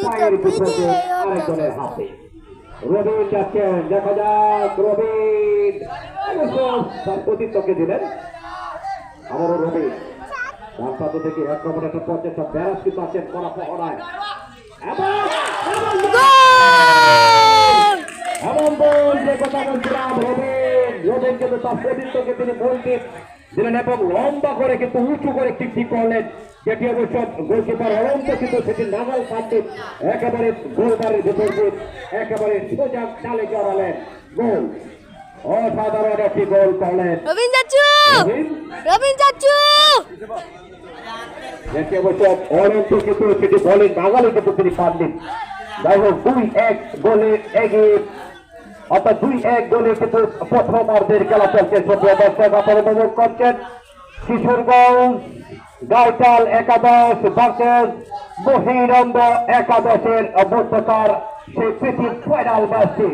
পায়ের বিপক্ষে আরেকজনের হাতে রবিন যাচ্ছেন দেখা যাক রবিন তার প্রতিত্বকে দিলেন আবারও রবিন ডান প্রান্ত থেকে এক নম্বর একটা পঞ্চাশটা ব্যারাজ কিন্তু আছেন কড়া পহড়ায় এমন বল যে কথা বলছিলাম রবিন রবিন কিন্তু তার প্রতিত্বকে তিনি বলতে দিলেন এবং লম্বা করে কিন্তু উঁচু করে ঠিক করলেন যেটি অবশ্য গোলকিপার অনন্ত কিন্তু সেটি নাগাল পাচ্ছে একেবারে গোলবারের ভেতর দিয়ে একেবারে সোজা চালে জড়ালেন গোল অসাধারণ একটি গোল করলেন যেটি অবশ্য অনন্ত কিন্তু সেটি বলেন নাগালে কিন্তু তিনি পাননি যাই হোক 2-1 গোলে এগিয়ে অর্থাৎ 2-1 গোলে কিন্তু প্রথমার্ধের খেলা চলছে সক্রিয় দর্শক আপনারা উপভোগ করছেন কিশোরগঞ্জ গাইটাল একাদশ ভার্সেস বহিরন্দ একাদশের মধ্যকার সেই প্রীতি ফাইনাল ম্যাচটি